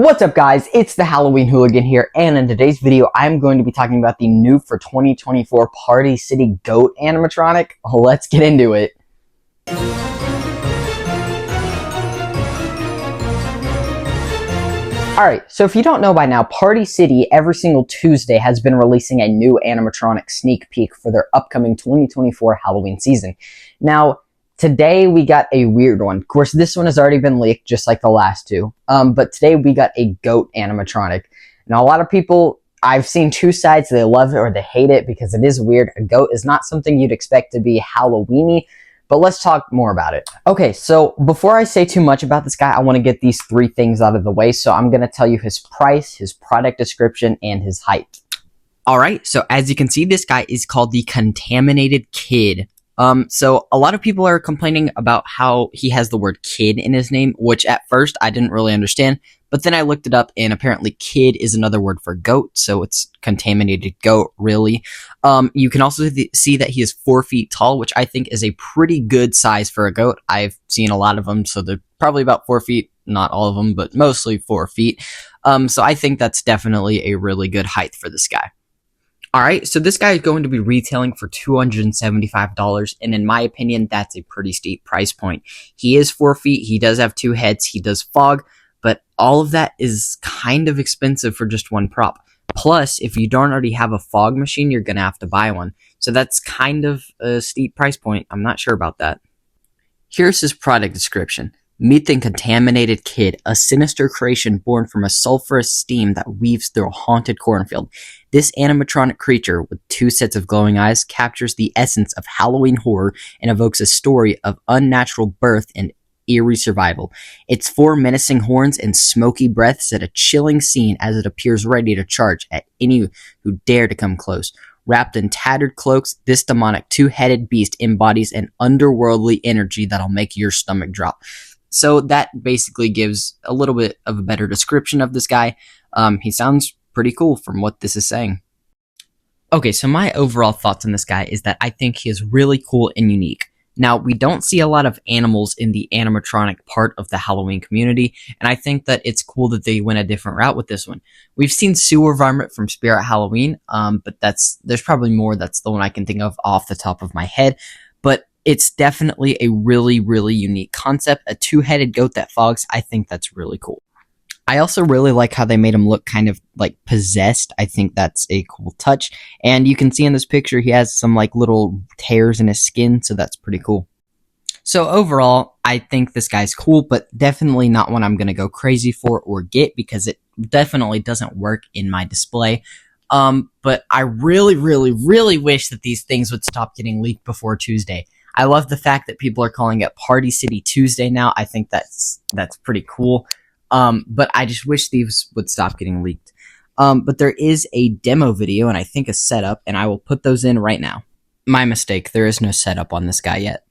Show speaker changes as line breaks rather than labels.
What's up guys, it's the Halloween Hooligan here, and in today's video I'm going to be talking about the new for 2024 Party City Goat animatronic. Let's get into it. Alright, so if you don't know by now, Party City every single Tuesday has been releasing a new animatronic sneak peek for their upcoming 2024 Halloween season. Now, today we got a weird one. Of course, this one has already been leaked, just like the last two. But today we got a goat animatronic. Now, a lot of people, I've seen two sides. They love it or they hate it because it is weird. A goat is not something you'd expect to be Halloween-y, but let's talk more about it. Okay, so before I say too much about this guy, I want to get these three things out of the way. So I'm going to tell you his price, his product description, and his height. Alright, so as you can see, this guy is called the Contaminated Kid. So a lot of people are complaining about how he has the word kid in his name, which at first I didn't really understand, but then I looked it up and apparently kid is another word for goat, so it's contaminated goat, really. You can also see that he is 4 feet tall, which I think is a pretty good size for a goat. I've seen a lot of them, so they're probably about 4 feet, not all of them, but mostly 4 feet. So I think that's definitely a really good height for this guy. Alright, so this guy is going to be retailing for $275, and in my opinion, that's a pretty steep price point. He is 4 feet, he does have 2 heads, he does fog, but all of that is kind of expensive for just one prop. Plus, if you don't already have a fog machine, you're going to have to buy one. So that's kind of a steep price point. I'm not sure about that. Here's his product description. Meet the Contaminated Kid, a sinister creation born from a sulfurous steam that weaves through a haunted cornfield. This animatronic creature, with 2 sets of glowing eyes, captures the essence of Halloween horror and evokes a story of unnatural birth and eerie survival. Its 4 menacing horns and smoky breath set a chilling scene as it appears ready to charge at any who dare to come close. Wrapped in tattered cloaks, this demonic 2-headed beast embodies an underworldly energy that'll make your stomach drop. So that basically gives a little bit of a better description of this guy. He sounds pretty cool from what this is saying. Okay, so my overall thoughts on this guy is that I think he is really cool and unique. Now, we don't see a lot of animals in the animatronic part of the Halloween community, and I think that it's cool that they went a different route with this one. We've seen Sewer Varmint from Spirit Halloween, but there's probably more. That's the one I can think of off the top of my head. But it's definitely a really, really unique concept. A 2-headed goat that fogs, I think that's really cool. I also really like how they made him look kind of like possessed. I think that's a cool touch. And you can see in this picture, he has some like little tears in his skin, so that's pretty cool. So overall, I think this guy's cool, but definitely not one I'm going to go crazy for or get because it definitely doesn't work in my display. But I really, really, really wish that these things would stop getting leaked before Tuesday. I love the fact that people are calling it Party City Tuesday now. I think that's pretty cool. But I just wish these would stop getting leaked. But there is a demo video and I think a setup, and I will put those in right now. My mistake, there is no setup on this guy yet.